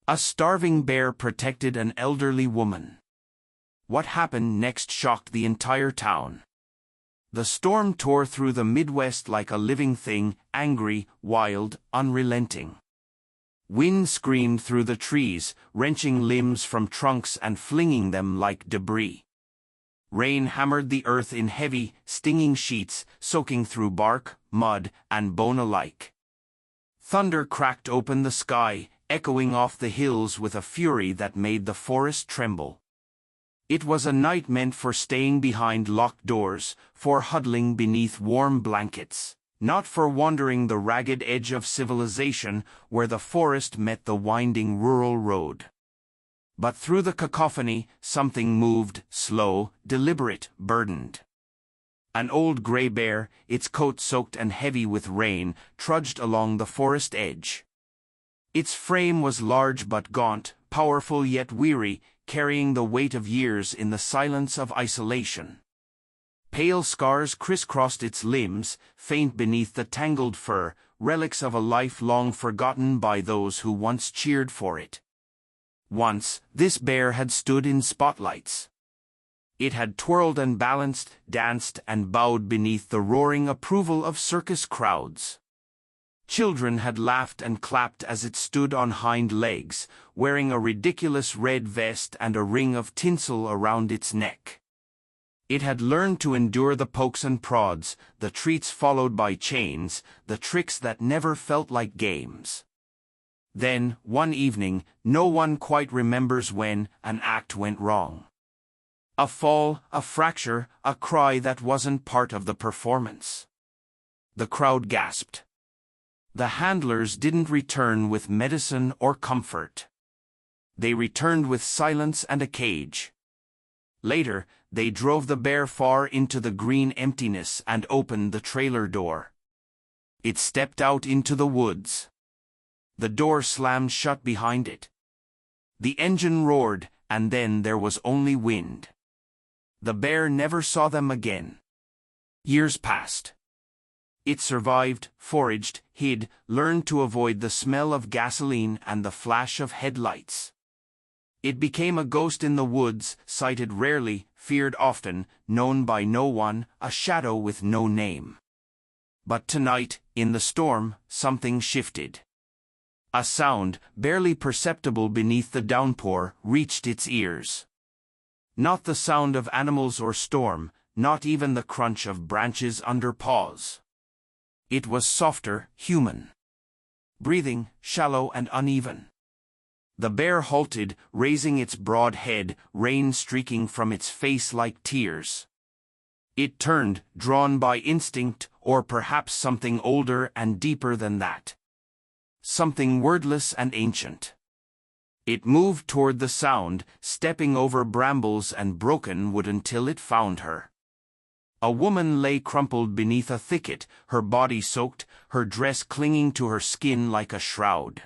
A starving bear protected an elderly woman. What happened next shocked the entire town. The storm tore through the Midwest like a living thing, angry, wild, unrelenting. Wind screamed through the trees, wrenching limbs from trunks and flinging them like debris. Rain hammered the earth in heavy, stinging sheets, soaking through bark, mud, and bone alike. Thunder cracked open the sky, echoing off the hills with a fury that made the forest tremble. It was a night meant for staying behind locked doors, for huddling beneath warm blankets, not for wandering the ragged edge of civilization where the forest met the winding rural road. But through the cacophony, something moved, slow, deliberate, burdened. An old gray bear, its coat soaked and heavy with rain, trudged along the forest edge. Its frame was large but gaunt, powerful yet weary, carrying the weight of years in the silence of isolation. Pale scars crisscrossed its limbs, faint beneath the tangled fur, relics of a life long forgotten by those who once cheered for it. Once, this bear had stood in spotlights. It had twirled and balanced, danced and bowed beneath the roaring approval of circus crowds. Children had laughed and clapped as it stood on hind legs, wearing a ridiculous red vest and a ring of tinsel around its neck. It had learned to endure the pokes and prods, the treats followed by chains, the tricks that never felt like games. Then, one evening, no one quite remembers when, an act went wrong. A fall, a fracture, a cry that wasn't part of the performance. The crowd gasped. The handlers didn't return with medicine or comfort. They returned with silence and a cage. Later, they drove the bear far into the green emptiness and opened the trailer door. It stepped out into the woods. The door slammed shut behind it. The engine roared, and then there was only wind. The bear never saw them again. Years passed. It survived, foraged, hid, learned to avoid the smell of gasoline and the flash of headlights. It became a ghost in the woods, sighted rarely, feared often, known by no one, a shadow with no name. But tonight, in the storm, something shifted. A sound, barely perceptible beneath the downpour, reached its ears. Not the sound of animals or storm, not even the crunch of branches under paws. It was softer, human. Breathing, shallow and uneven. The bear halted, raising its broad head, rain streaking from its face like tears. It turned, drawn by instinct, or perhaps something older and deeper than that. Something wordless and ancient. It moved toward the sound, stepping over brambles and broken wood until it found her. A woman lay crumpled beneath a thicket, her body soaked, her dress clinging to her skin like a shroud.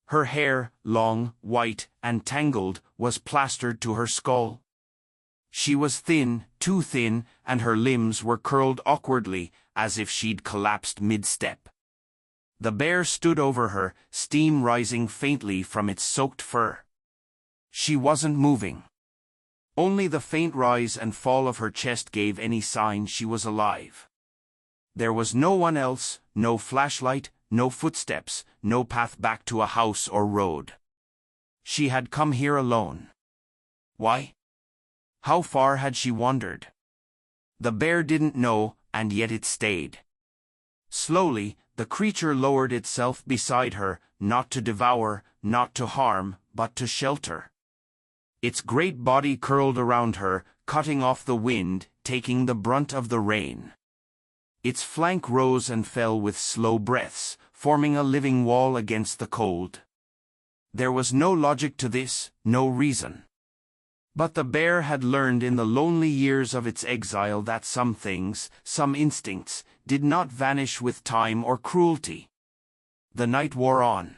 Her hair, long, white, and tangled, was plastered to her skull. She was thin, too thin, and her limbs were curled awkwardly, as if she'd collapsed mid-step. The bear stood over her, steam rising faintly from its soaked fur. She wasn't moving. Only the faint rise and fall of her chest gave any sign she was alive. There was no one else, no flashlight, no footsteps, no path back to a house or road. She had come here alone. Why? How far had she wandered? The bear didn't know, and yet it stayed. Slowly, the creature lowered itself beside her, not to devour, not to harm, but to shelter. Its great body curled around her, cutting off the wind, taking the brunt of the rain. Its flank rose and fell with slow breaths, forming a living wall against the cold. There was no logic to this, no reason. But the bear had learned in the lonely years of its exile that some things, some instincts, did not vanish with time or cruelty. The night wore on.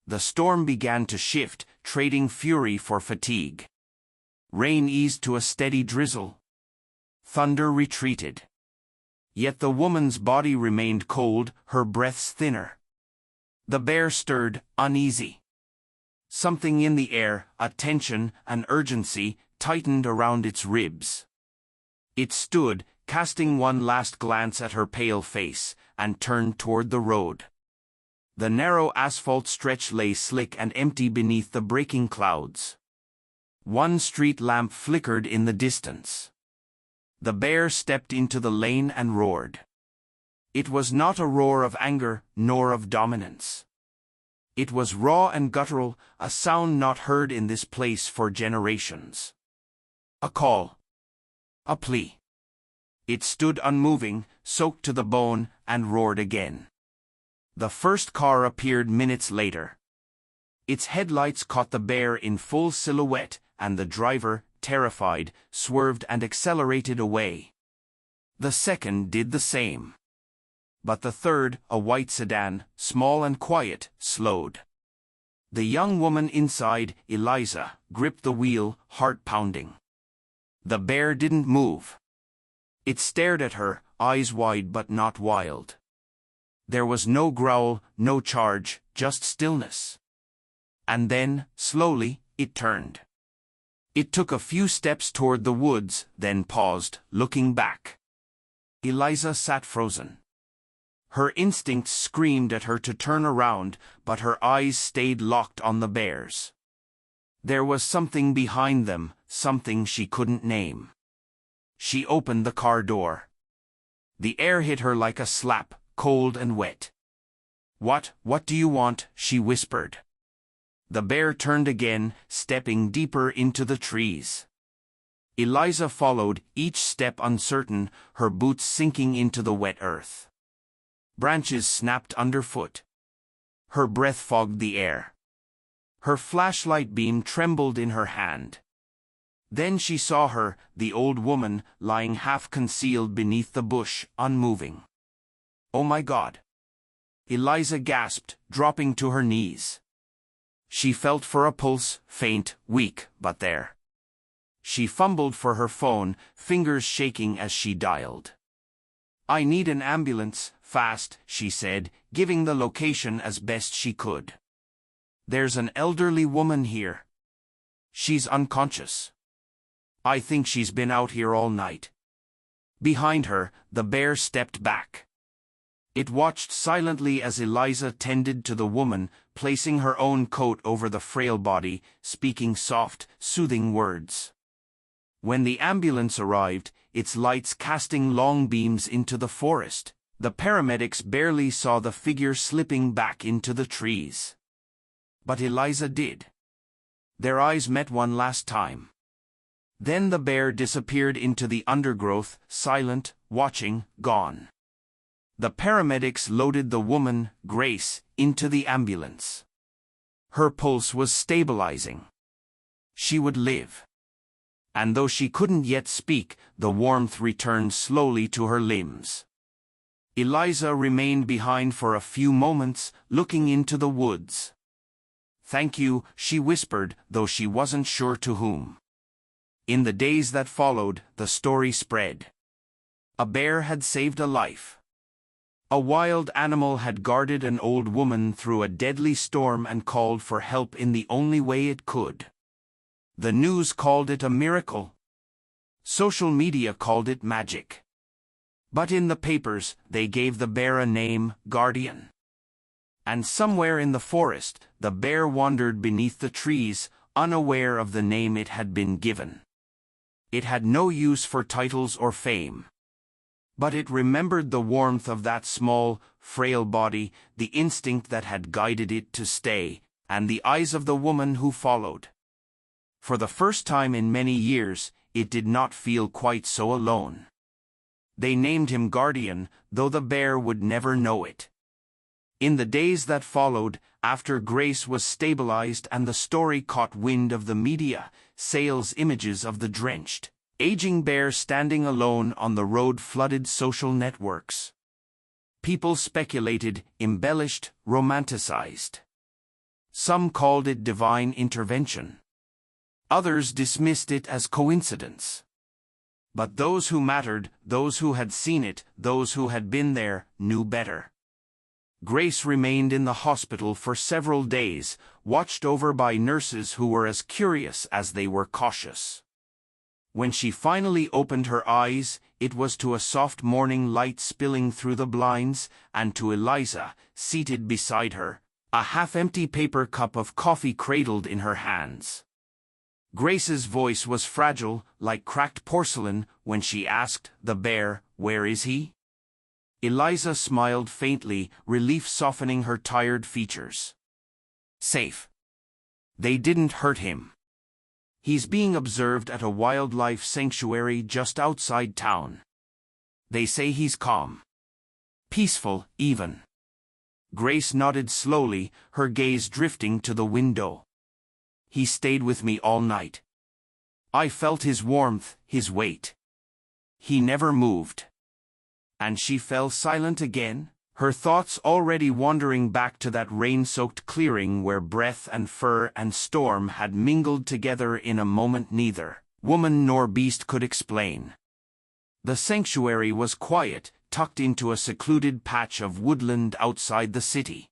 The storm began to shift, trading fury for fatigue. Rain eased to a steady drizzle. Thunder retreated. Yet the woman's body remained cold, her breaths thinner. The bear stirred, uneasy. Something in the air, a tension, an urgency, tightened around its ribs. It stood, casting one last glance at her pale face, and turned toward the road. The narrow asphalt stretch lay slick and empty beneath the breaking clouds. One street lamp flickered in the distance. The bear stepped into the lane and roared. It was not a roar of anger, nor of dominance. It was raw and guttural, a sound not heard in this place for generations. A call. A plea. It stood unmoving, soaked to the bone, and roared again. The first car appeared minutes later. Its headlights caught the bear in full silhouette, and the driver, terrified, swerved and accelerated away. The second did the same. But the third, a white sedan, small and quiet, slowed. The young woman inside, Eliza, gripped the wheel, heart pounding. The bear didn't move. It stared at her, eyes wide but not wild. There was no growl, no charge, just stillness. And then, slowly, it turned. It took a few steps toward the woods, then paused, looking back. Eliza sat frozen. Her instincts screamed at her to turn around, but her eyes stayed locked on the bear's. There was something behind them, something she couldn't name. She opened the car door. The air hit her like a slap, cold and wet. What do you want?" she whispered. The bear turned again, stepping deeper into the trees. Eliza followed, each step uncertain, her boots sinking into the wet earth. Branches snapped underfoot. Her breath fogged the air. Her flashlight beam trembled in her hand. Then she saw her, the old woman, lying half-concealed beneath the bush, unmoving. "Oh my God!" Eliza gasped, dropping to her knees. She felt for a pulse, faint, weak, but there. She fumbled for her phone, fingers shaking as she dialed. "I need an ambulance, fast," she said, giving the location as best she could. "There's an elderly woman here. She's unconscious. I think she's been out here all night." Behind her, the bear stepped back. It watched silently as Eliza tended to the woman, placing her own coat over the frail body, speaking soft, soothing words. When the ambulance arrived, its lights casting long beams into the forest, the paramedics barely saw the figure slipping back into the trees. But Eliza did. Their eyes met one last time. Then the bear disappeared into the undergrowth, silent, watching, gone. The paramedics loaded the woman, Grace, into the ambulance. Her pulse was stabilizing. She would live. And though she couldn't yet speak, the warmth returned slowly to her limbs. Eliza remained behind for a few moments, looking into the woods. "Thank you," she whispered, though she wasn't sure to whom. In the days that followed, the story spread. A bear had saved a life. A wild animal had guarded an old woman through a deadly storm and called for help in the only way it could. The news called it a miracle. Social media called it magic. But in the papers, they gave the bear a name, Guardian. And somewhere in the forest, the bear wandered beneath the trees, unaware of the name it had been given. It had no use for titles or fame. But it remembered the warmth of that small, frail body, the instinct that had guided it to stay, and the eyes of the woman who followed. For the first time in many years, it did not feel quite so alone. They named him Guardian, though the bear would never know it. In the days that followed, after Grace was stabilized and the story caught wind of the media, sales images of the drenched, aging bear standing alone on the road flooded social networks. People speculated, embellished, romanticized. Some called it divine intervention. Others dismissed it as coincidence. But those who mattered, those who had seen it, those who had been there, knew better. Grace remained in the hospital for several days, watched over by nurses who were as curious as they were cautious. When she finally opened her eyes, it was to a soft morning light spilling through the blinds, and to Eliza, seated beside her, a half-empty paper cup of coffee cradled in her hands. Grace's voice was fragile, like cracked porcelain, when she asked the bear, "Where is he?" Eliza smiled faintly, relief softening her tired features. "Safe. They didn't hurt him. He's being observed at a wildlife sanctuary just outside town. They say he's calm. Peaceful, even." Grace nodded slowly, her gaze drifting to the window. "He stayed with me all night. I felt his warmth, his weight. He never moved." And she fell silent again, her thoughts already wandering back to that rain-soaked clearing where breath and fur and storm had mingled together in a moment neither woman nor beast could explain. The sanctuary was quiet, tucked into a secluded patch of woodland outside the city.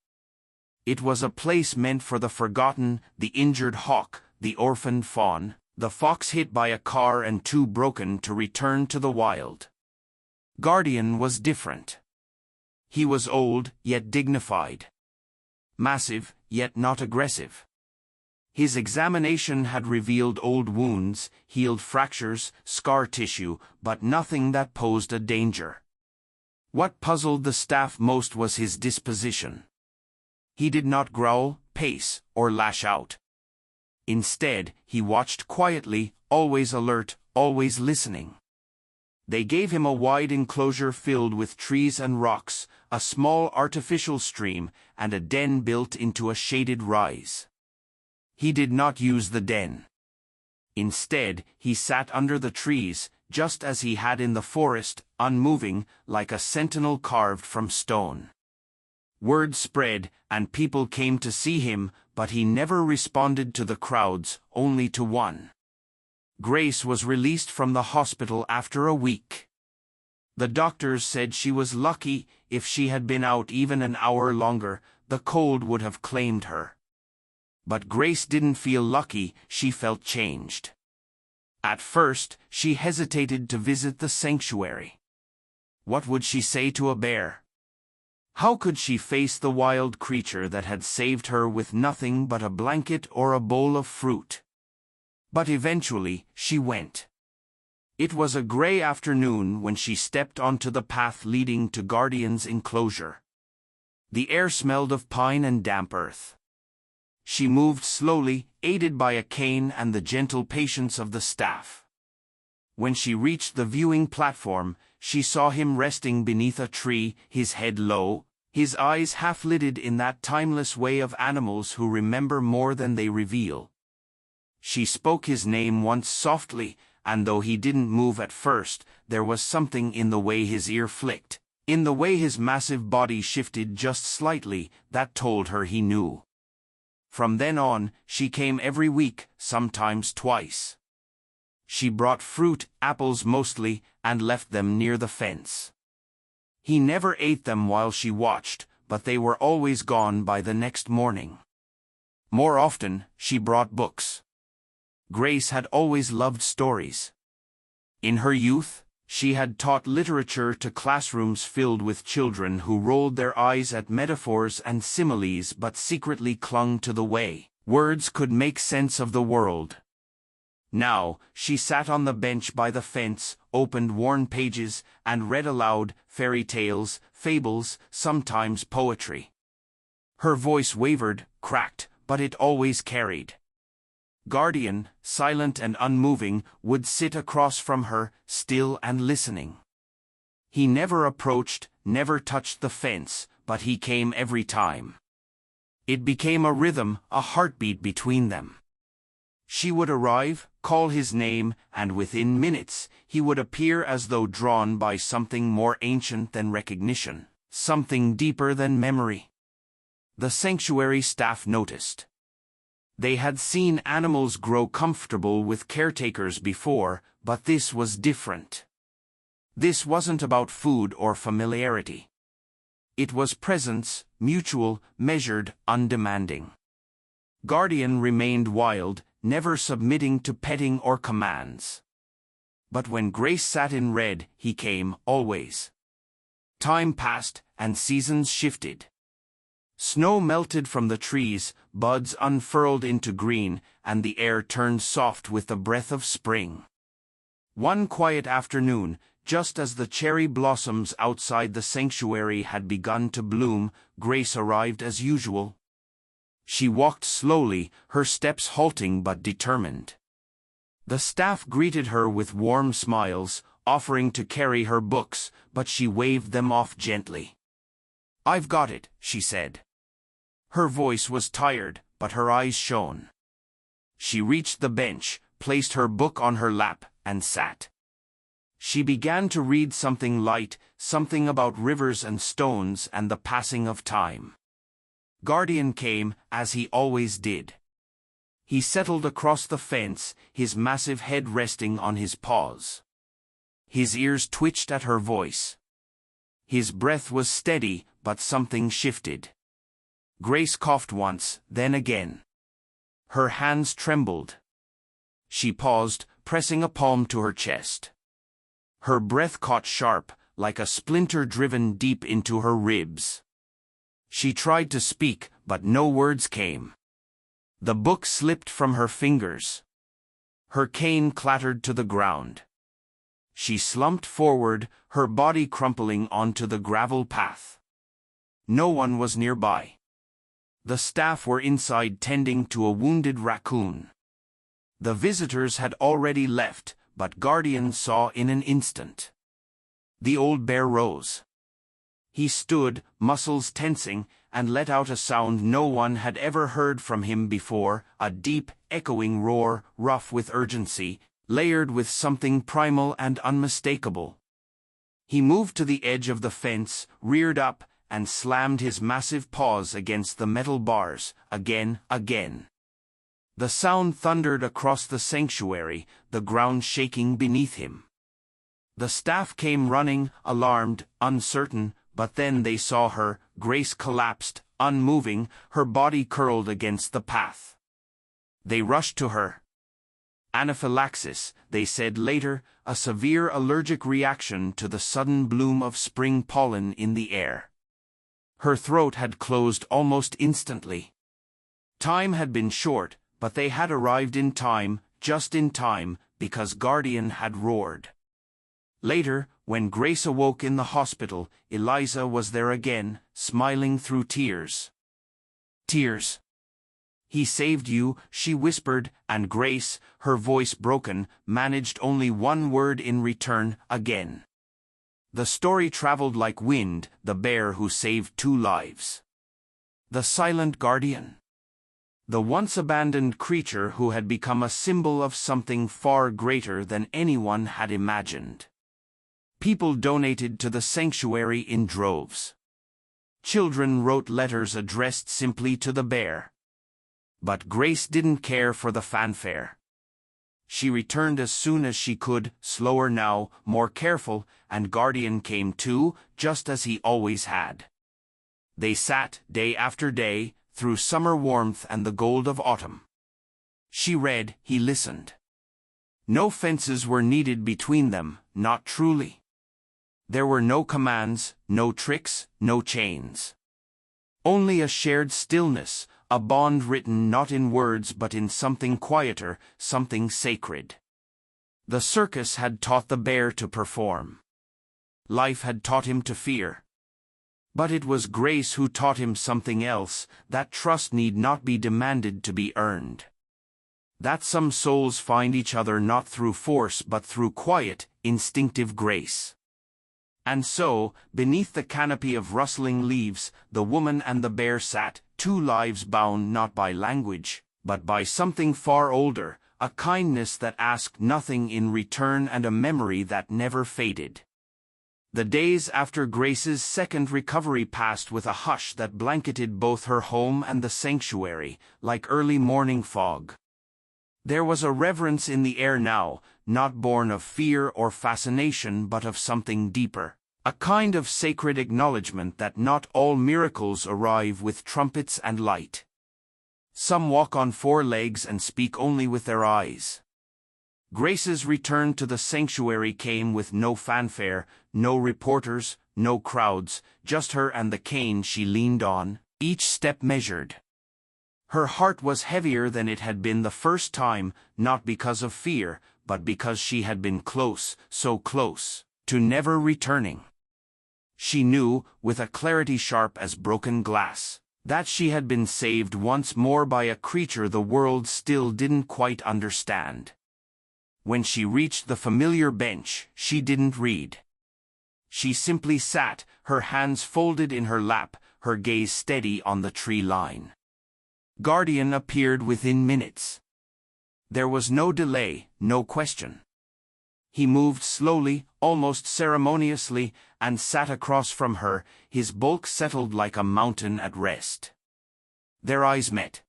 It was a place meant for the forgotten, the injured hawk, the orphaned fawn, the fox hit by a car and too broken to return to the wild. Guardian was different. He was old, yet dignified. Massive, yet not aggressive. His examination had revealed old wounds, healed fractures, scar tissue, but nothing that posed a danger. What puzzled the staff most was his disposition. He did not growl, pace, or lash out. Instead, he watched quietly, always alert, always listening. They gave him a wide enclosure filled with trees and rocks, a small artificial stream, and a den built into a shaded rise. He did not use the den. Instead, he sat under the trees, just as he had in the forest, unmoving, like a sentinel carved from stone. Word spread, and people came to see him, but he never responded to the crowds, only to one. Grace was released from the hospital after a week. The doctors said she was lucky. If she had been out even an hour longer, the cold would have claimed her. But Grace didn't feel lucky, she felt changed. At first, she hesitated to visit the sanctuary. What would she say to a bear? How could she face the wild creature that had saved her with nothing but a blanket or a bowl of fruit? But eventually, she went. It was a gray afternoon when she stepped onto the path leading to Guardian's enclosure. The air smelled of pine and damp earth. She moved slowly, aided by a cane and the gentle patience of the staff. When she reached the viewing platform, she saw him resting beneath a tree, his head low, his eyes half-lidded in that timeless way of animals who remember more than they reveal. She spoke his name once softly, and though he didn't move at first, there was something in the way his ear flicked, in the way his massive body shifted just slightly, that told her he knew. From then on, she came every week, sometimes twice. She brought fruit, apples mostly, and left them near the fence. He never ate them while she watched, but they were always gone by the next morning. More often, she brought books. Grace had always loved stories. In her youth, she had taught literature to classrooms filled with children who rolled their eyes at metaphors and similes but secretly clung to the way words could make sense of the world. Now, she sat on the bench by the fence, opened worn pages, and read aloud fairy tales, fables, sometimes poetry. Her voice wavered, cracked, but it always carried. Guardian, silent and unmoving, would sit across from her, still and listening. He never approached, never touched the fence, but he came every time. It became a rhythm, a heartbeat between them. She would arrive, call his name, and within minutes, he would appear as though drawn by something more ancient than recognition, something deeper than memory. The sanctuary staff noticed. They had seen animals grow comfortable with caretakers before, but this was different. This wasn't about food or familiarity. It was presence, mutual, measured, undemanding. Guardian remained wild, never submitting to petting or commands. But when Grace sat in red, he came, always. Time passed, and seasons shifted. Snow melted from the trees, buds unfurled into green, and the air turned soft with the breath of spring. One quiet afternoon, just as the cherry blossoms outside the sanctuary had begun to bloom, Grace arrived as usual. She walked slowly, her steps halting but determined. The staff greeted her with warm smiles, offering to carry her books, but she waved them off gently. "I've got it," she said. Her voice was tired, but her eyes shone. She reached the bench, placed her book on her lap, and sat. She began to read something light, something about rivers and stones and the passing of time. Guardian came, as he always did. He settled across the fence, his massive head resting on his paws. His ears twitched at her voice. His breath was steady, but something shifted. Grace coughed once, then again. Her hands trembled. She paused, pressing a palm to her chest. Her breath caught sharp, like a splinter driven deep into her ribs. She tried to speak, but no words came. The book slipped from her fingers. Her cane clattered to the ground. She slumped forward, her body crumpling onto the gravel path. No one was nearby. The staff were inside tending to a wounded raccoon. The visitors had already left, but Guardian saw in an instant. The old bear rose. He stood, muscles tensing, and let out a sound no one had ever heard from him before, a deep, echoing roar, rough with urgency, layered with something primal and unmistakable. He moved to the edge of the fence, reared up, and slammed his massive paws against the metal bars, again. The sound thundered across the sanctuary, the ground shaking beneath him. The staff came running, alarmed, uncertain, but then they saw her. Grace collapsed, unmoving, her body curled against the path. They rushed to her. Anaphylaxis, they said later, a severe allergic reaction to the sudden bloom of spring pollen in the air. Her throat had closed almost instantly. Time had been short, but they had arrived in time, just in time, because Guardian had roared. Later, when Grace awoke in the hospital, Eliza was there again, smiling through tears. Tears. "He saved you," she whispered, and Grace, her voice broken, managed only one word in return, "again." The story traveled like wind, the bear who saved 2 lives. The silent guardian. The once abandoned creature who had become a symbol of something far greater than anyone had imagined. People donated to the sanctuary in droves. Children wrote letters addressed simply to the bear. But Grace didn't care for the fanfare. She returned as soon as she could, slower now, more careful, and Guardian came too, just as he always had. They sat, day after day, through summer warmth and the gold of autumn. She read, he listened. No fences were needed between them, not truly. There were no commands, no tricks, no chains. Only a shared stillness, a bond written not in words but in something quieter, something sacred. The circus had taught the bear to perform. Life had taught him to fear. But it was Grace who taught him something else, that trust need not be demanded to be earned. That some souls find each other not through force but through quiet, instinctive grace. And so, beneath the canopy of rustling leaves, the woman and the bear sat, 2 lives bound not by language, but by something far older, a kindness that asked nothing in return and a memory that never faded. The days after Grace's second recovery passed with a hush that blanketed both her home and the sanctuary, like early morning fog. There was a reverence in the air now, not born of fear or fascination but of something deeper, A kind of sacred acknowledgement that not all miracles arrive with trumpets and light. Some walk on four legs and speak only with their eyes. Grace's return to the sanctuary came with no fanfare, no reporters, no crowds, just her and the cane she leaned on, each step measured. Her heart was heavier than it had been the first time, not because of fear, but because she had been close, so close, to never returning. She knew, with a clarity sharp as broken glass, that she had been saved once more by a creature the world still didn't quite understand. When she reached the familiar bench, she didn't read. She simply sat, her hands folded in her lap, her gaze steady on the tree line. Guardian appeared within minutes. There was no delay, no question. He moved slowly, almost ceremoniously, and sat across from her, his bulk settled like a mountain at rest. Their eyes met.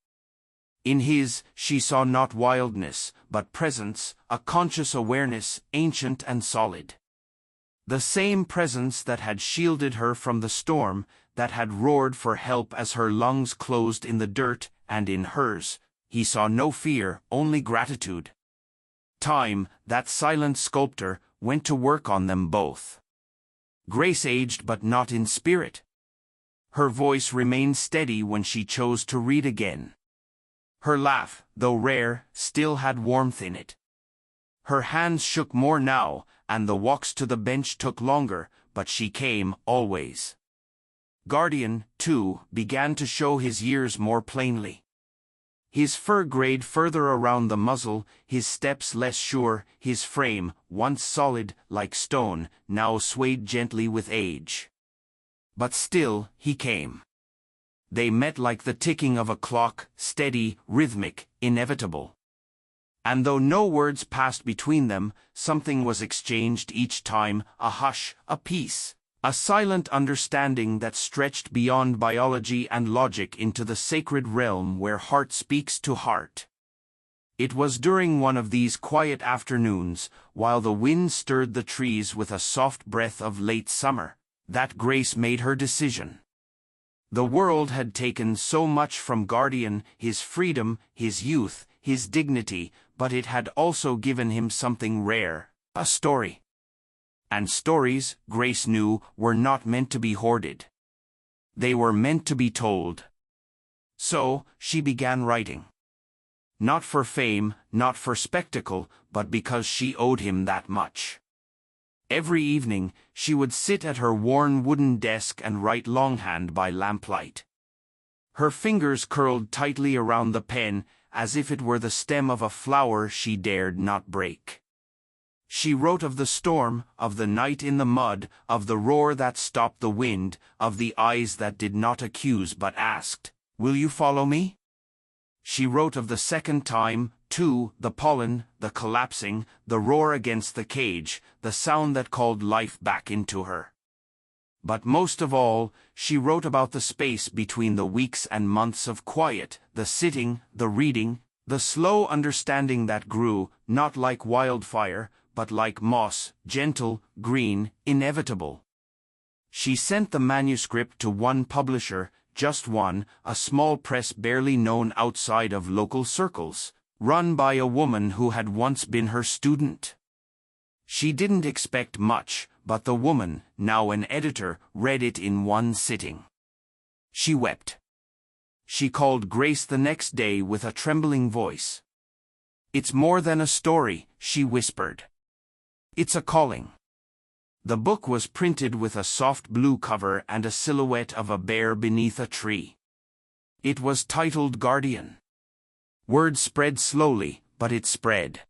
In his, she saw not wildness, but presence, a conscious awareness, ancient and solid. The same presence that had shielded her from the storm, that had roared for help as her lungs closed in the dirt, and in hers, he saw no fear, only gratitude. Time, that silent sculptor, went to work on them both. Grace aged but not in spirit. Her voice remained steady when she chose to read again. Her laugh, though rare, still had warmth in it. Her hands shook more now, and the walks to the bench took longer, but she came, always. Guardian, too, began to show his years more plainly. His fur grayed further around the muzzle, his steps less sure, his frame, once solid, like stone, now swayed gently with age. But still, he came. They met like the ticking of a clock, steady, rhythmic, inevitable. And though no words passed between them, something was exchanged each time, a hush, a peace, a silent understanding that stretched beyond biology and logic into the sacred realm where heart speaks to heart. It was during one of these quiet afternoons, while the wind stirred the trees with a soft breath of late summer, that Grace made her decision. The world had taken so much from Guardian, his freedom, his youth, his dignity, but it had also given him something rare, a story. And stories, Grace knew, were not meant to be hoarded. They were meant to be told. So, she began writing. Not for fame, not for spectacle, but because she owed him that much. Every evening, she would sit at her worn wooden desk and write longhand by lamplight. Her fingers curled tightly around the pen, as if it were the stem of a flower she dared not break. She wrote of the storm, of the night in the mud, of the roar that stopped the wind, of the eyes that did not accuse but asked, "Will you follow me?" She wrote of the second time, too, the pollen, the collapsing, the roar against the cage, the sound that called life back into her. But most of all, she wrote about the space between the weeks and months of quiet, the sitting, the reading, the slow understanding that grew, not like wildfire, but like moss, gentle, green, inevitable. She sent the manuscript to one publisher, just one, a small press barely known outside of local circles, run by a woman who had once been her student. She didn't expect much, but the woman, now an editor, read it in one sitting. She wept. She called Grace the next day with a trembling voice. "It's more than a story," she whispered. "It's a calling." The book was printed with a soft blue cover and a silhouette of a bear beneath a tree. It was titled Guardian. Word spread slowly, but it spread.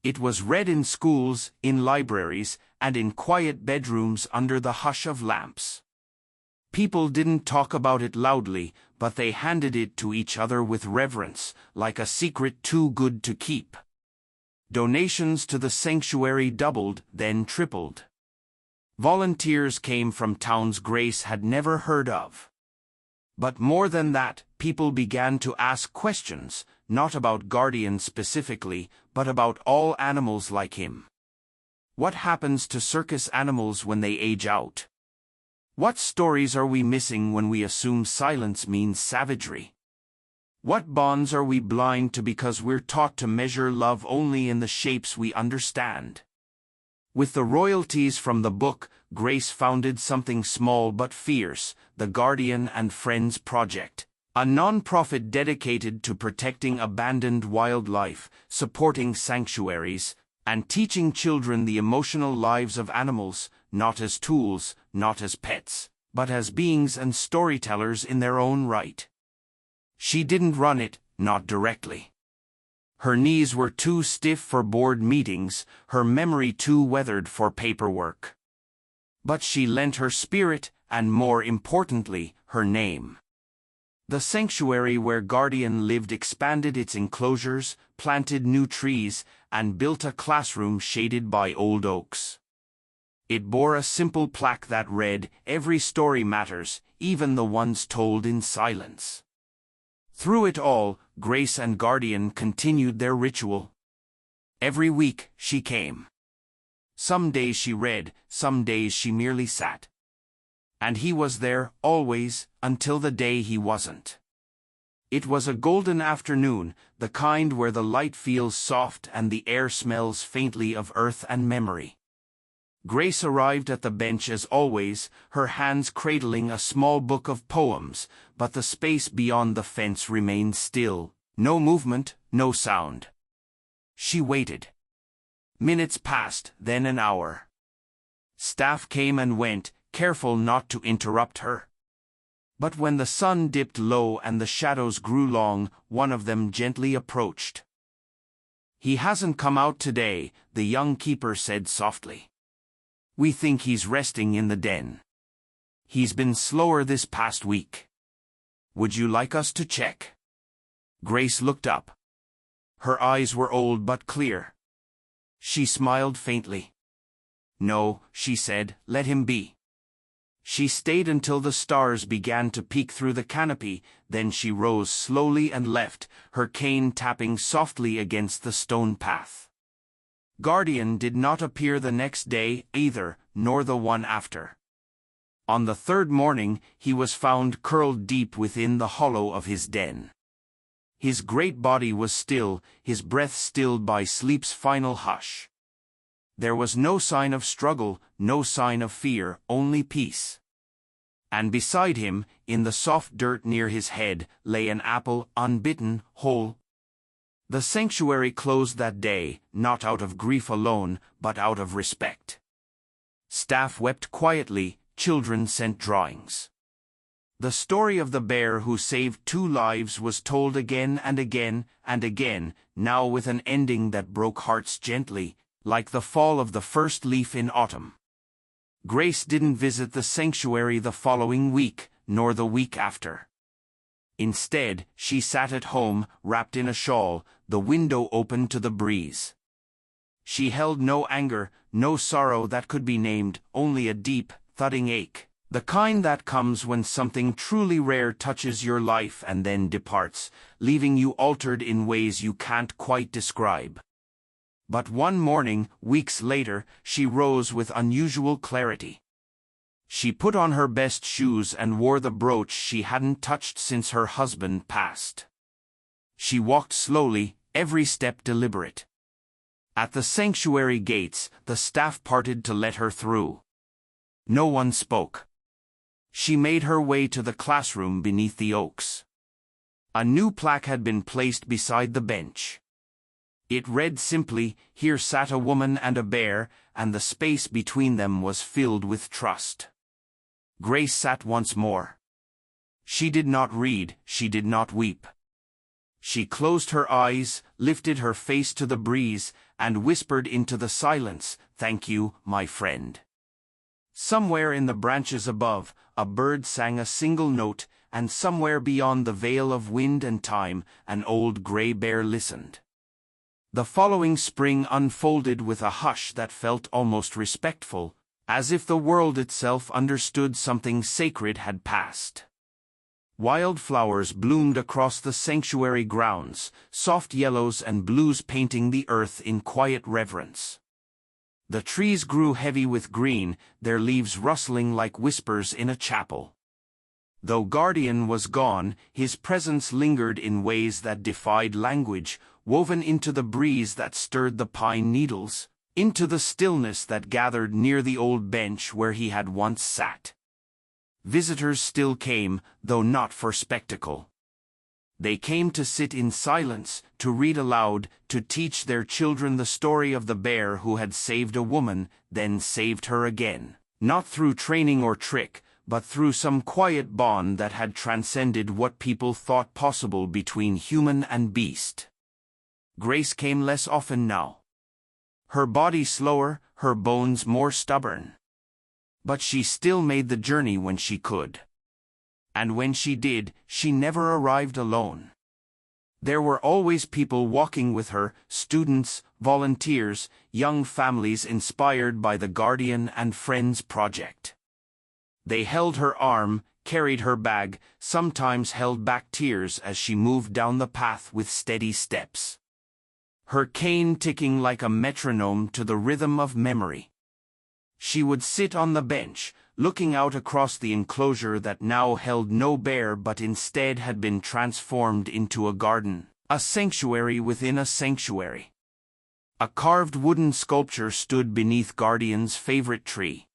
It was read in schools, in libraries, and in quiet bedrooms under the hush of lamps. People didn't talk about it loudly, but they handed it to each other with reverence, like a secret too good to keep. Donations to the sanctuary doubled, then tripled. Volunteers came from towns Grace had never heard of. But more than that, people began to ask questions, not about Guardian specifically, but about all animals like him. What happens to circus animals when they age out? What stories are we missing when we assume silence means savagery? What bonds are we blind to because we're taught to measure love only in the shapes we understand? With the royalties from the book, Grace founded something small but fierce, the Guardian and Friends Project, a non-profit dedicated to protecting abandoned wildlife, supporting sanctuaries, and teaching children the emotional lives of animals, not as tools, not as pets, but as beings and storytellers in their own right. She didn't run it, not directly. Her knees were too stiff for board meetings, her memory too weathered for paperwork. But she lent her spirit, and more importantly, her name. The sanctuary where Guardian lived expanded its enclosures, planted new trees, and built a classroom shaded by old oaks. It bore a simple plaque that read, "Every story matters, even the ones told in silence." Through it all, Grace and Guardian continued their ritual. Every week, she came. Some days she read, some days she merely sat. And he was there, always, until the day he wasn't. It was a golden afternoon, the kind where the light feels soft and the air smells faintly of earth and memory. Grace arrived at the bench as always, her hands cradling a small book of poems, but the space beyond the fence remained still, no movement, no sound. She waited. Minutes passed, then an hour. Staff came and went, careful not to interrupt her. But when the sun dipped low and the shadows grew long, one of them gently approached. "He hasn't come out today," the young keeper said softly. "We think he's resting in the den. He's been slower this past week. Would you like us to check?" Grace looked up. Her eyes were old but clear. She smiled faintly. "No," she said, "let him be." She stayed until the stars began to peek through the canopy, then she rose slowly and left, her cane tapping softly against the stone path. Guardian did not appear the next day either, nor the one after. On the third morning, he was found curled deep within the hollow of his den. His great body was still, his breath stilled by sleep's final hush. There was no sign of struggle, no sign of fear, only peace. And beside him, in the soft dirt near his head, lay an apple, unbitten, whole. The sanctuary closed that day, not out of grief alone, but out of respect. Staff wept quietly, children sent drawings. The story of the bear who saved 2 lives was told again and again and again, now with an ending that broke hearts gently, like the fall of the first leaf in autumn. Grace didn't visit the sanctuary the following week, nor the week after. Instead, she sat at home, wrapped in a shawl, the window open to the breeze. She held no anger, no sorrow that could be named, only a deep, thudding ache, the kind that comes when something truly rare touches your life and then departs, leaving you altered in ways you can't quite describe. But one morning, weeks later, she rose with unusual clarity. She put on her best shoes and wore the brooch she hadn't touched since her husband passed. She walked slowly, every step deliberate. At the sanctuary gates, the staff parted to let her through. No one spoke. She made her way to the classroom beneath the oaks. A new plaque had been placed beside the bench. It read simply, "Here sat a woman and a bear, and the space between them was filled with trust." Grace sat once more. She did not read, she did not weep. She closed her eyes, lifted her face to the breeze, and whispered into the silence, "Thank you, my friend." Somewhere in the branches above, a bird sang a single note, and somewhere beyond the veil of wind and time, an old gray bear listened. The following spring unfolded with a hush that felt almost respectful, as if the world itself understood something sacred had passed. Wildflowers bloomed across the sanctuary grounds, soft yellows and blues painting the earth in quiet reverence. The trees grew heavy with green, their leaves rustling like whispers in a chapel. Though Guardian was gone, his presence lingered in ways that defied language, woven into the breeze that stirred the pine needles, into the stillness that gathered near the old bench where he had once sat. Visitors still came, though not for spectacle. They came to sit in silence, to read aloud, to teach their children the story of the bear who had saved a woman, then saved her again, not through training or trick, but through some quiet bond that had transcended what people thought possible between human and beast. Grace came less often now. Her body slower, her bones more stubborn. But she still made the journey when she could. And when she did, she never arrived alone. There were always people walking with her, students, volunteers, young families inspired by the Guardian and Friends project. They held her arm, carried her bag, sometimes held back tears as she moved down the path with steady steps. Her cane ticking like a metronome to the rhythm of memory. She would sit on the bench, looking out across the enclosure that now held no bear but instead had been transformed into a garden, a sanctuary within a sanctuary. A carved wooden sculpture stood beneath Guardian's favorite tree.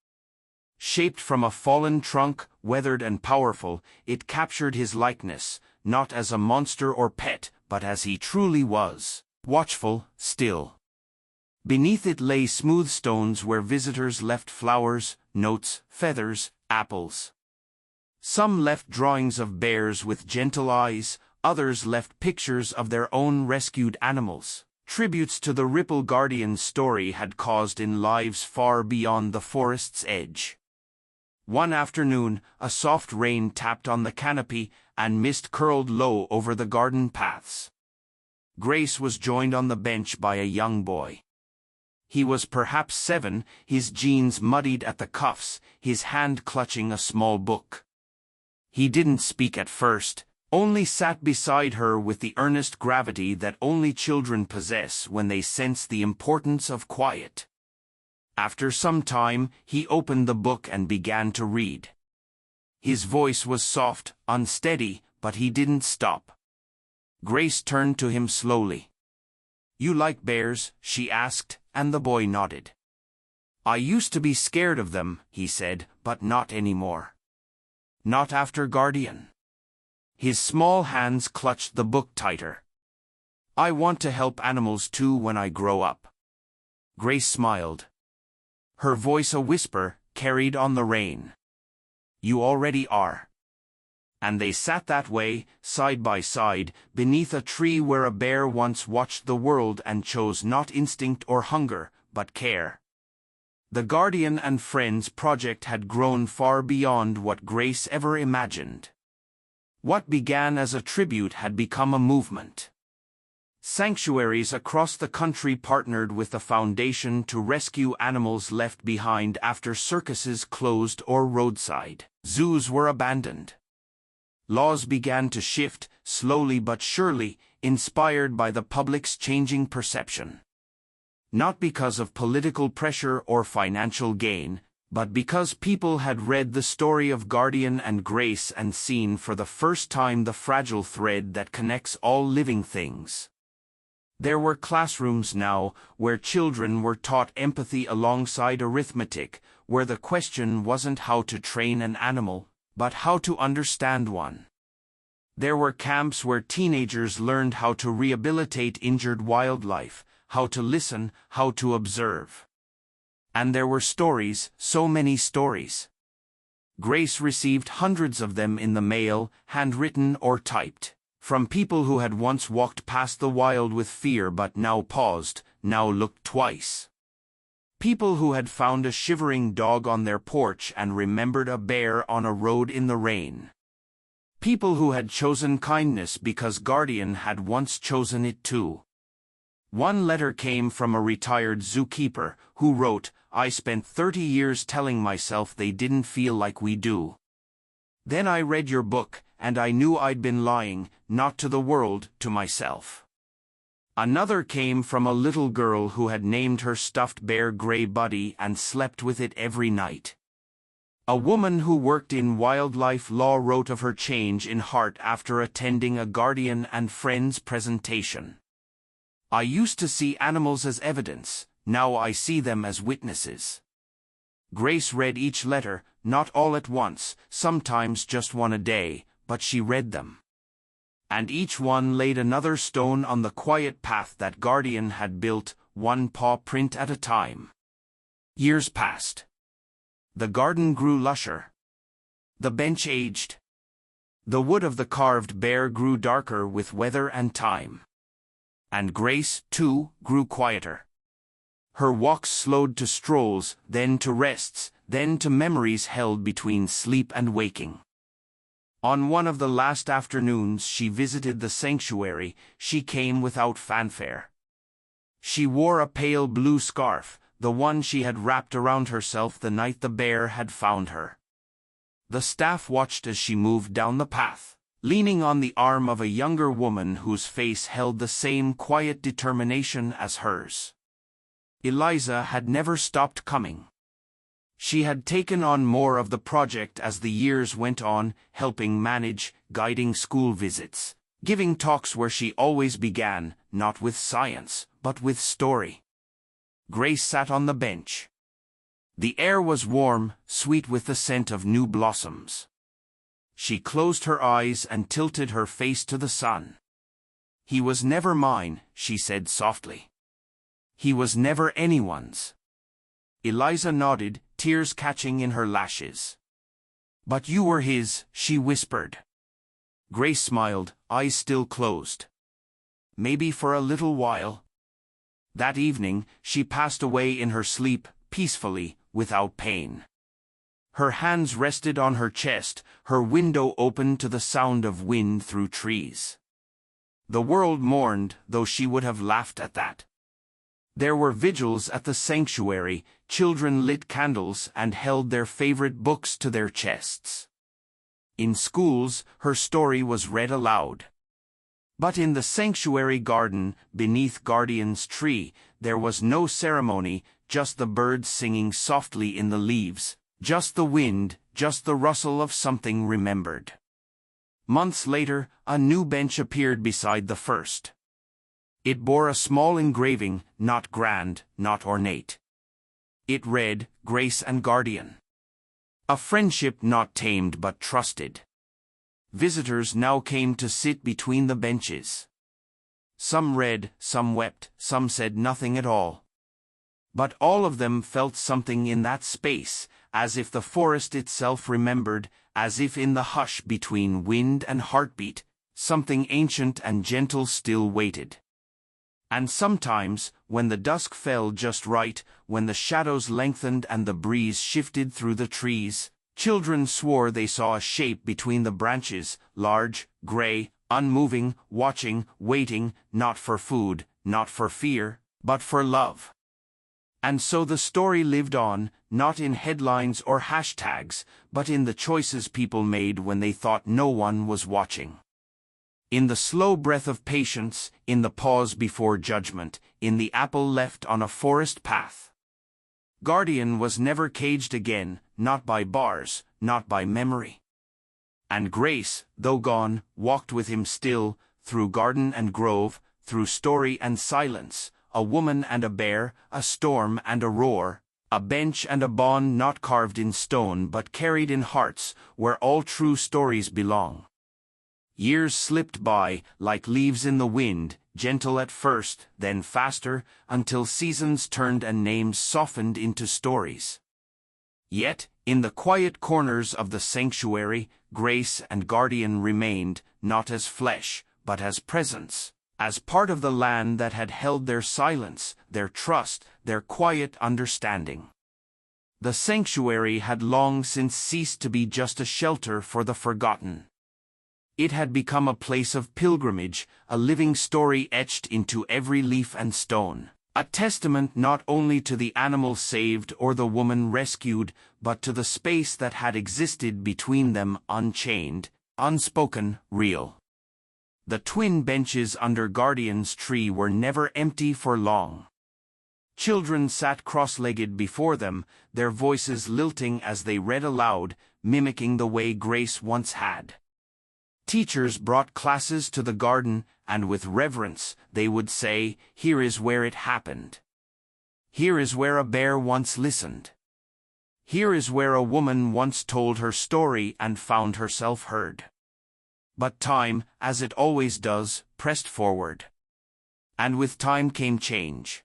Shaped from a fallen trunk, weathered and powerful, it captured his likeness, not as a monster or pet, but as he truly was, watchful, still. Beneath it lay smooth stones where visitors left flowers, notes, feathers, apples. Some left drawings of bears with gentle eyes, others left pictures of their own rescued animals, tributes to the ripple Guardian's story had caused in lives far beyond the forest's edge. One afternoon, a soft rain tapped on the canopy, and mist curled low over the garden paths. Grace was joined on the bench by a young boy. He was perhaps 7, his jeans muddied at the cuffs, his hand clutching a small book. He didn't speak at first, only sat beside her with the earnest gravity that only children possess when they sense the importance of quiet. After some time, he opened the book and began to read. His voice was soft, unsteady, but he didn't stop. Grace turned to him slowly. "You like bears?" she asked, and the boy nodded. "I used to be scared of them," he said, "but not anymore. Not after Guardian." His small hands clutched the book tighter. "I want to help animals too when I grow up." Grace smiled. Her voice a whisper, carried on the rain. "You already are." And they sat that way, side by side, beneath a tree where a bear once watched the world and chose not instinct or hunger, but care. The Guardian and Friends project had grown far beyond what Grace ever imagined. What began as a tribute had become a movement. Sanctuaries across the country partnered with the foundation to rescue animals left behind after circuses closed or roadside zoos were abandoned. Laws began to shift, slowly but surely, inspired by the public's changing perception. Not because of political pressure or financial gain, but because people had read the story of Guardian and Grace and seen for the first time the fragile thread that connects all living things. There were classrooms now, where children were taught empathy alongside arithmetic, where the question wasn't how to train an animal, but how to understand one. There were camps where teenagers learned how to rehabilitate injured wildlife, how to listen, how to observe. And there were stories, so many stories. Grace received hundreds of them in the mail, handwritten or typed, from people who had once walked past the wild with fear but now paused, now looked twice. People who had found a shivering dog on their porch and remembered a bear on a road in the rain. People who had chosen kindness because Guardian had once chosen it too. One letter came from a retired zookeeper, who wrote, "I spent 30 years telling myself they didn't feel like we do. Then I read your book, and I knew I'd been lying, not to the world, to myself. Another came from a little girl who had named her stuffed bear Gray Buddy and slept with it every night. A woman who worked in wildlife law wrote of her change in heart after attending a Guardian and Friends presentation. "I used to see animals as evidence, now I see them as witnesses." Grace read each letter, not all at once, sometimes just one a day, but she read them. And each one laid another stone on the quiet path that Guardian had built, one paw print at a time. Years passed. The garden grew lusher. The bench aged. The wood of the carved bear grew darker with weather and time. And Grace, too, grew quieter. Her walks slowed to strolls, then to rests, then to memories held between sleep and waking. On one of the last afternoons she visited the sanctuary, she came without fanfare. She wore a pale blue scarf, the one she had wrapped around herself the night the bear had found her. The staff watched as she moved down the path, leaning on the arm of a younger woman whose face held the same quiet determination as hers. Eliza had never stopped coming. She had taken on more of the project as the years went on, helping manage, guiding school visits, giving talks where she always began, not with science, but with story. Grace sat on the bench. The air was warm, sweet with the scent of new blossoms. She closed her eyes and tilted her face to the sun. "He was never mine," she said softly. "He was never anyone's." Eliza nodded, tears catching in her lashes. "But you were his," she whispered. Grace smiled, eyes still closed. "Maybe for a little while." That evening, she passed away in her sleep, peacefully, without pain. Her hands rested on her chest, her window open to the sound of wind through trees. The world mourned, though she would have laughed at that. There were vigils at the sanctuary, children lit candles and held their favorite books to their chests. In schools, her story was read aloud. But in the sanctuary garden, beneath Guardian's tree, there was no ceremony, just the birds singing softly in the leaves, just the wind, just the rustle of something remembered. Months later, a new bench appeared beside the first. It bore a small engraving, not grand, not ornate. It read, "Grace and Guardian." A friendship not tamed but trusted. Visitors now came to sit between the benches. Some read, some wept, some said nothing at all. But all of them felt something in that space, as if the forest itself remembered, as if in the hush between wind and heartbeat, something ancient and gentle still waited. And sometimes, when the dusk fell just right, when the shadows lengthened and the breeze shifted through the trees, children swore they saw a shape between the branches, large, gray, unmoving, watching, waiting, not for food, not for fear, but for love. And so the story lived on, not in headlines or hashtags, but in the choices people made when they thought no one was watching. In the slow breath of patience, in the pause before judgment, in the apple left on a forest path. Guardian was never caged again, not by bars, not by memory. And Grace, though gone, walked with him still, through garden and grove, through story and silence, a woman and a bear, a storm and a roar, a bench and a bond not carved in stone but carried in hearts, where all true stories belong. Years slipped by, like leaves in the wind, gentle at first, then faster, until seasons turned and names softened into stories. Yet, in the quiet corners of the sanctuary, Grace and Guardian remained, not as flesh, but as presence, as part of the land that had held their silence, their trust, their quiet understanding. The sanctuary had long since ceased to be just a shelter for the forgotten. It had become a place of pilgrimage, a living story etched into every leaf and stone, a testament not only to the animal saved or the woman rescued, but to the space that had existed between them, unchained, unspoken, real. The twin benches under Guardian's tree were never empty for long. Children sat cross-legged before them, their voices lilting as they read aloud, mimicking the way Grace once had. Teachers brought classes to the garden, and with reverence, they would say, "Here is where it happened. Here is where a bear once listened. Here is where a woman once told her story and found herself heard." But time, as it always does, pressed forward. And with time came change.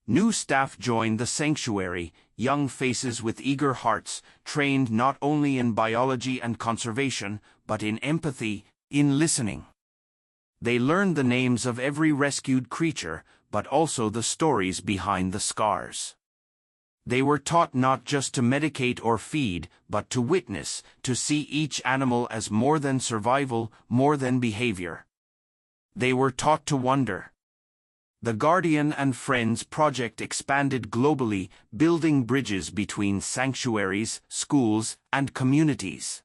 New staff joined the sanctuary, young faces with eager hearts, trained not only in biology and conservation, but in empathy, in listening. They learned the names of every rescued creature, but also the stories behind the scars. They were taught not just to medicate or feed, but to witness, to see each animal as more than survival, more than behavior. They were taught to wonder. The Guardian and Friends project expanded globally, building bridges between sanctuaries, schools, and communities.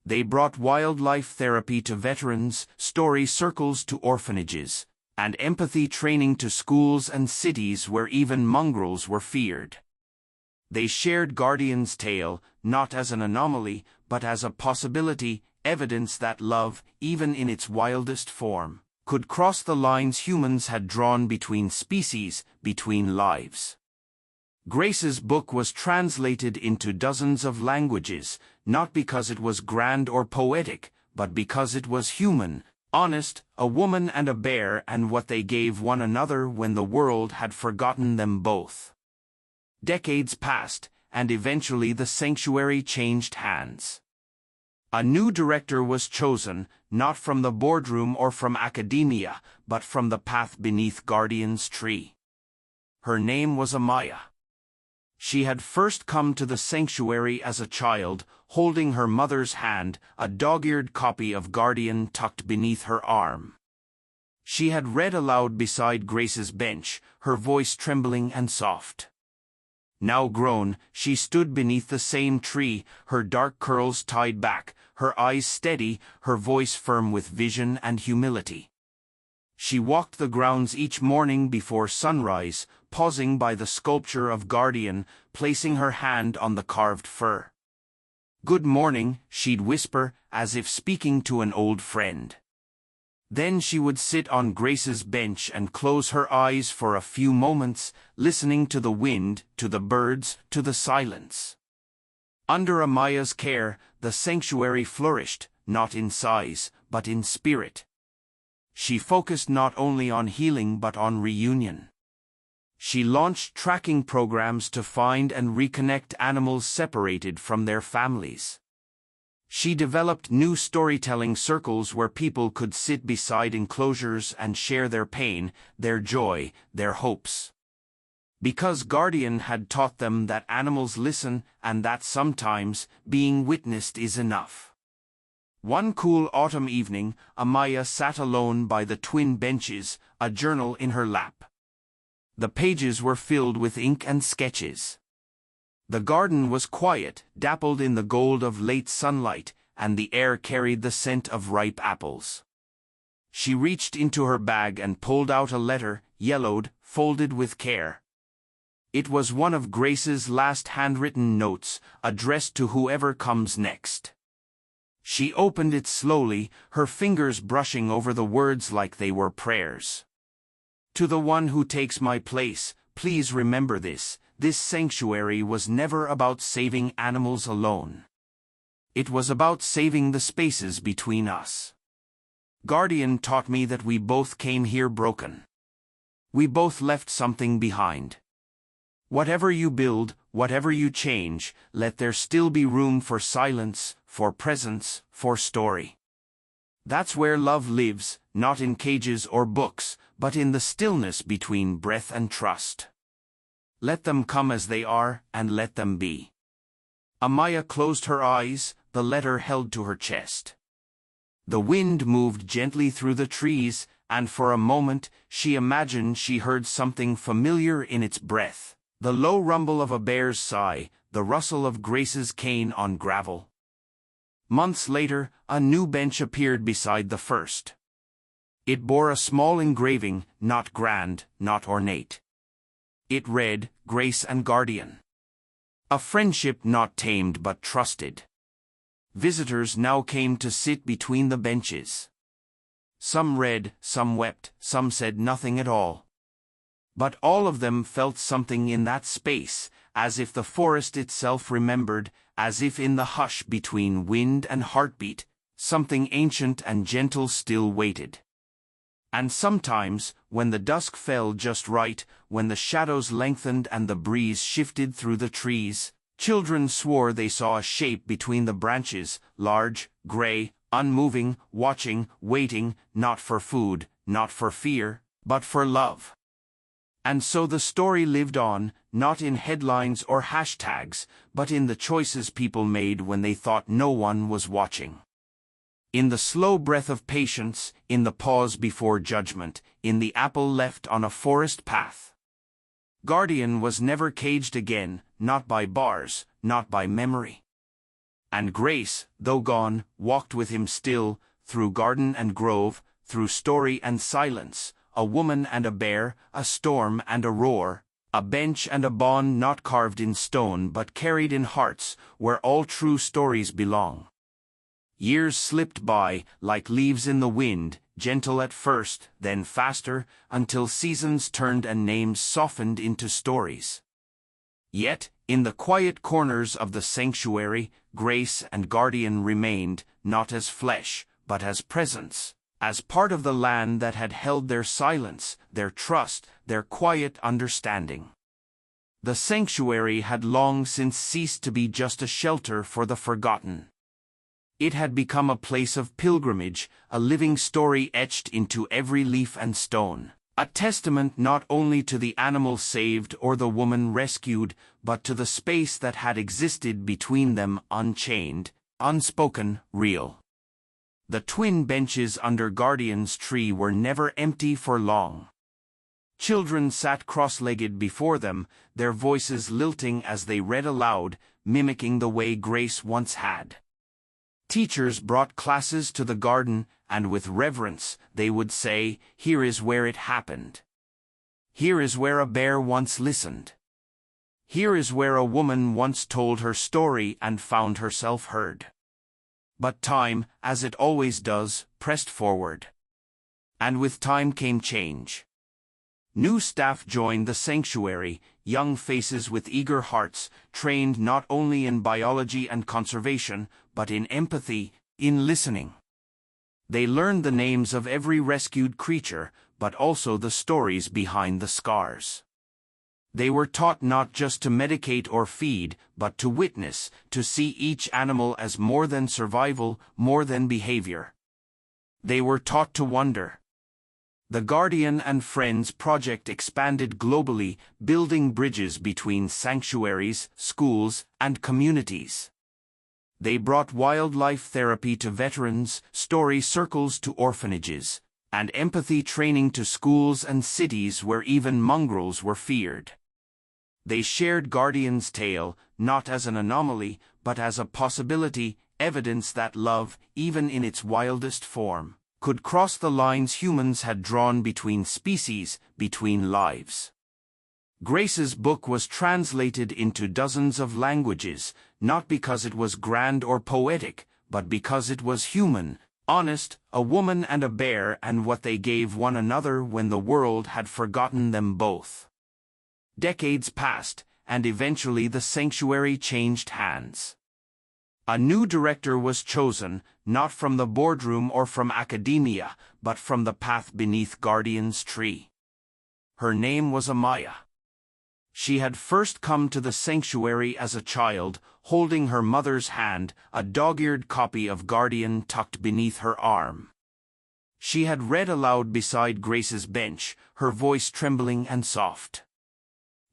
They brought wildlife therapy to veterans, story circles to orphanages, and empathy training to schools and cities where even mongrels were feared. They shared Guardian's tale, not as an anomaly, but as a possibility, evidence that love, even in its wildest form, could cross the lines humans had drawn between species, between lives. Grace's book was translated into dozens of languages, not because it was grand or poetic, but because it was human, honest, a woman and a bear and what they gave one another when the world had forgotten them both. Decades passed, and eventually the sanctuary changed hands. A new director was chosen, not from the boardroom or from academia, but from the path beneath Guardian's tree. Her name was Amaya. She had first come to the sanctuary as a child, holding her mother's hand, a dog-eared copy of Guardian tucked beneath her arm. She had read aloud beside Grace's bench, her voice trembling and soft. Now grown, she stood beneath the same tree, her dark curls tied back, her eyes steady, her voice firm with vision and humility. She walked the grounds each morning before sunrise, pausing by the sculpture of Guardian, placing her hand on the carved fur. "Good morning," she'd whisper, as if speaking to an old friend. Then she would sit on Grace's bench and close her eyes for a few moments, listening to the wind, to the birds, to the silence. Under Amaya's care, the sanctuary flourished, not in size, but in spirit. She focused not only on healing but on reunion. She launched tracking programs to find and reconnect animals separated from their families. She developed new storytelling circles where people could sit beside enclosures and share their pain, their joy, their hopes. Because Guardian had taught them that animals listen and that sometimes being witnessed is enough. One cool autumn evening, Amaya sat alone by the twin benches, a journal in her lap. The pages were filled with ink and sketches. The garden was quiet, dappled in the gold of late sunlight, and the air carried the scent of ripe apples. She reached into her bag and pulled out a letter, yellowed, folded with care. It was one of Grace's last handwritten notes, addressed to whoever comes next. She opened it slowly, her fingers brushing over the words like they were prayers. "To the one who takes my place, please remember this. This sanctuary was never about saving animals alone. It was about saving the spaces between us. Guardian taught me that we both came here broken. We both left something behind. Whatever you build, whatever you change, let there still be room for silence, for presence, for story. That's where love lives, not in cages or books, but in the stillness between breath and trust. Let them come as they are, and let them be." Amaya closed her eyes, the letter held to her chest. The wind moved gently through the trees, and for a moment she imagined she heard something familiar in its breath, the low rumble of a bear's sigh, the rustle of Grace's cane on gravel. Months later, a new bench appeared beside the first. It bore a small engraving, not grand, not ornate. It read, "Grace and Guardian." A friendship not tamed but trusted. Visitors now came to sit between the benches. Some read, some wept, some said nothing at all. But all of them felt something in that space, as if the forest itself remembered, as if in the hush between wind and heartbeat, something ancient and gentle still waited. And sometimes, when the dusk fell just right, when the shadows lengthened and the breeze shifted through the trees, children swore they saw a shape between the branches, large, gray, unmoving, watching, waiting, not for food, not for fear, but for love. And so the story lived on, not in headlines or hashtags, but in the choices people made when they thought no one was watching. In the slow breath of patience, in the pause before judgment, in the apple left on a forest path. Guardian was never caged again, not by bars, not by memory. And Grace, though gone, walked with him still, through garden and grove, through story and silence, a woman and a bear, a storm and a roar, a bench and a bond not carved in stone but carried in hearts, where all true stories belong. Years slipped by, like leaves in the wind, gentle at first, then faster, until seasons turned and names softened into stories. Yet, in the quiet corners of the sanctuary, Grace and Guardian remained, not as flesh, but as presence, as part of the land that had held their silence, their trust, their quiet understanding. The sanctuary had long since ceased to be just a shelter for the forgotten. It had become a place of pilgrimage, a living story etched into every leaf and stone, a testament not only to the animal saved or the woman rescued, but to the space that had existed between them, unchained, unspoken, real. The twin benches under Guardian's tree were never empty for long. Children sat cross-legged before them, their voices lilting as they read aloud, mimicking the way Grace once had. Teachers brought classes to the garden, and with reverence, they would say, "Here is where it happened. Here is where a bear once listened. Here is where a woman once told her story and found herself heard." But time, as it always does, pressed forward. And with time came change. New staff joined the sanctuary, young faces with eager hearts, trained not only in biology and conservation, but in empathy, in listening. They learned the names of every rescued creature, but also the stories behind the scars. They were taught not just to medicate or feed, but to witness, to see each animal as more than survival, more than behavior. They were taught to wonder. The Guardian and Friends project expanded globally, building bridges between sanctuaries, schools, and communities. They brought wildlife therapy to veterans, story circles to orphanages, and empathy training to schools and cities where even mongrels were feared. They shared Guardian's tale, not as an anomaly, but as a possibility, evidence that love, even in its wildest form, could cross the lines humans had drawn between species, between lives. Grace's book was translated into dozens of languages, not because it was grand or poetic, but because it was human, honest, a woman and a bear and what they gave one another when the world had forgotten them both. Decades passed, and eventually the sanctuary changed hands. A new director was chosen, not from the boardroom or from academia, but from the path beneath Guardian's tree. Her name was Amaya. She had first come to the sanctuary as a child, holding her mother's hand, a dog-eared copy of Guardian tucked beneath her arm. She had read aloud beside Grace's bench, her voice trembling and soft.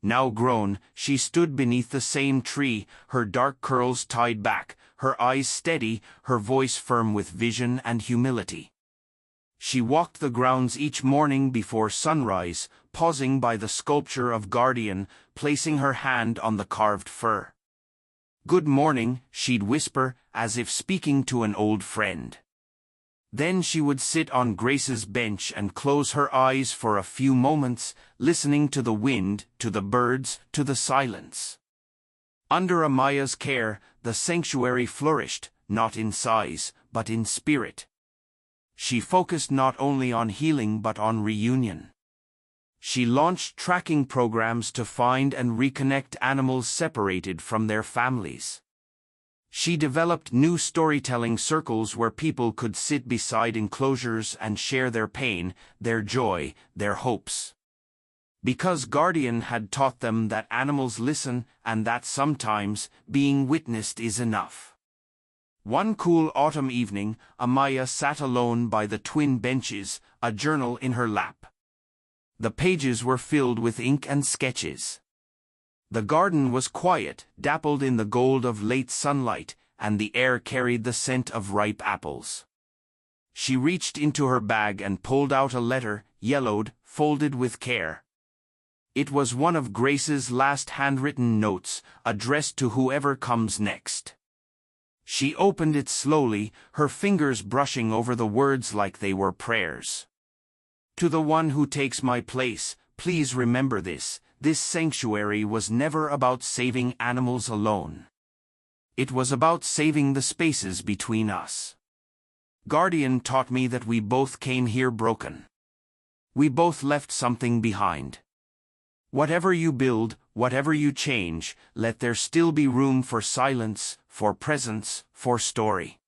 Now grown, she stood beneath the same tree, her dark curls tied back, her eyes steady, her voice firm with vision and humility. She walked the grounds each morning before sunrise, pausing by the sculpture of Guardian, placing her hand on the carved fur. "Good morning," she'd whisper, as if speaking to an old friend. Then she would sit on Grace's bench and close her eyes for a few moments, listening to the wind, to the birds, to the silence. Under Amaya's care, the sanctuary flourished, not in size, but in spirit. She focused not only on healing but on reunion. She launched tracking programs to find and reconnect animals separated from their families. She developed new storytelling circles where people could sit beside enclosures and share their pain, their joy, their hopes. Because Guardian had taught them that animals listen and that sometimes being witnessed is enough. One cool autumn evening, Amaya sat alone by the twin benches, a journal in her lap. The pages were filled with ink and sketches. The garden was quiet, dappled in the gold of late sunlight, and the air carried the scent of ripe apples. She reached into her bag and pulled out a letter, yellowed, folded with care. It was one of Grace's last handwritten notes, addressed to whoever comes next. She opened it slowly, her fingers brushing over the words like they were prayers. To the one who takes my place, please remember this. This sanctuary was never about saving animals alone. It was about saving the spaces between us. Guardian taught me that we both came here broken. We both left something behind. Whatever you build, whatever you change, let there still be room for silence, for presence, for story.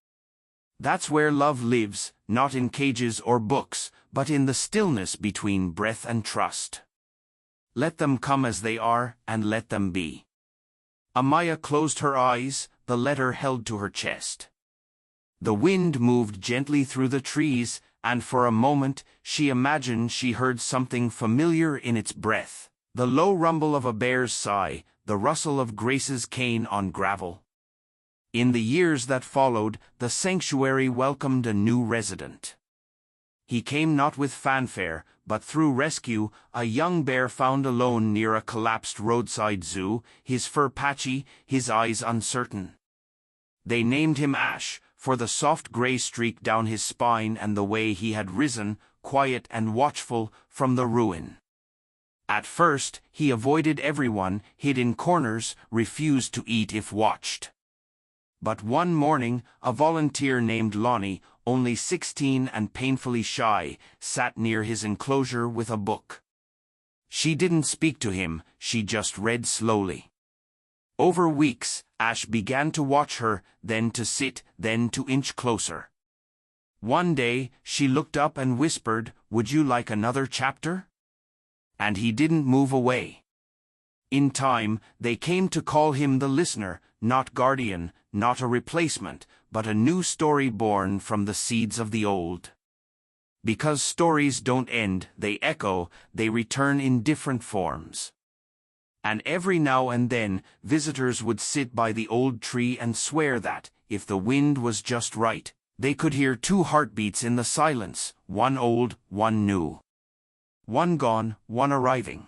That's where love lives, not in cages or books, but in the stillness between breath and trust. Let them come as they are, and let them be. Amaya closed her eyes, the letter held to her chest. The wind moved gently through the trees, and for a moment she imagined she heard something familiar in its breath. The low rumble of a bear's sigh, the rustle of Grace's cane on gravel. In the years that followed, the sanctuary welcomed a new resident. He came not with fanfare, but through rescue, a young bear found alone near a collapsed roadside zoo, his fur patchy, his eyes uncertain. They named him Ash, for the soft gray streak down his spine and the way he had risen, quiet and watchful, from the ruin. At first, he avoided everyone, hid in corners, refused to eat if watched. But one morning, a volunteer named Lonnie, only 16 and painfully shy, sat near his enclosure with a book. She didn't speak to him, she just read slowly. Over weeks, Ash began to watch her, then to sit, then to inch closer. One day, she looked up and whispered, "Would you like another chapter?" And he didn't move away. In time, they came to call him the listener, not guardian, not a replacement, but a new story born from the seeds of the old. Because stories don't end, they echo, they return in different forms. And every now and then, visitors would sit by the old tree and swear that, if the wind was just right, they could hear two heartbeats in the silence, one old, one new. One gone, one arriving.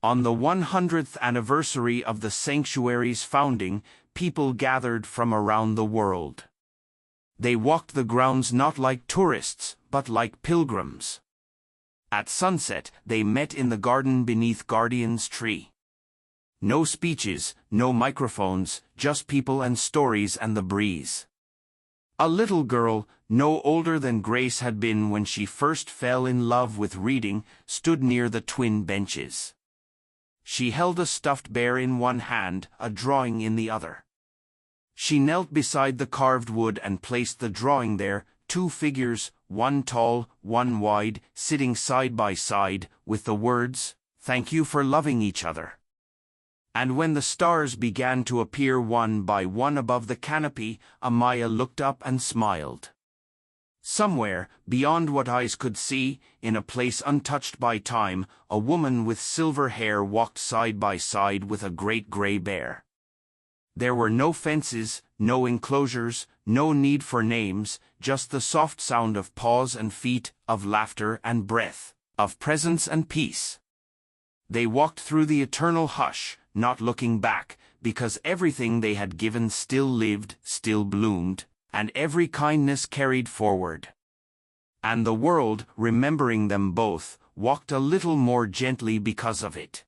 On the 100th anniversary of the sanctuary's founding, people gathered from around the world. They walked the grounds not like tourists, but like pilgrims. At sunset, they met in the garden beneath Guardian's tree. No speeches, no microphones, just people and stories and the breeze. A little girl, no older than Grace had been when she first fell in love with reading, stood near the twin benches. She held a stuffed bear in one hand, a drawing in the other. She knelt beside the carved wood and placed the drawing there, two figures, one tall, one wide, sitting side by side, with the words, "Thank you for loving each other." And when the stars began to appear one by one above the canopy, Amaya looked up and smiled. Somewhere, beyond what eyes could see, in a place untouched by time, a woman with silver hair walked side by side with a great gray bear. There were no fences, no enclosures, no need for names, just the soft sound of paws and feet, of laughter and breath, of presence and peace. They walked through the eternal hush, not looking back, because everything they had given still lived, still bloomed, and every kindness carried forward. and the world, remembering them both, walked a little more gently because of it.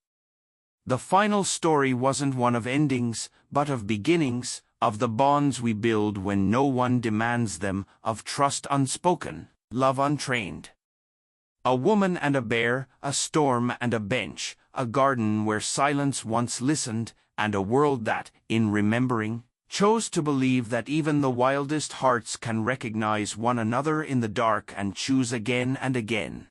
The final story wasn't one of endings, but of beginnings, of the bonds we build when no one demands them, of trust unspoken, love untrained. A woman and a bear, a storm and a bench, a garden where silence once listened, and a world that, in remembering, chose to believe that even the wildest hearts can recognize one another in the dark and choose again and again.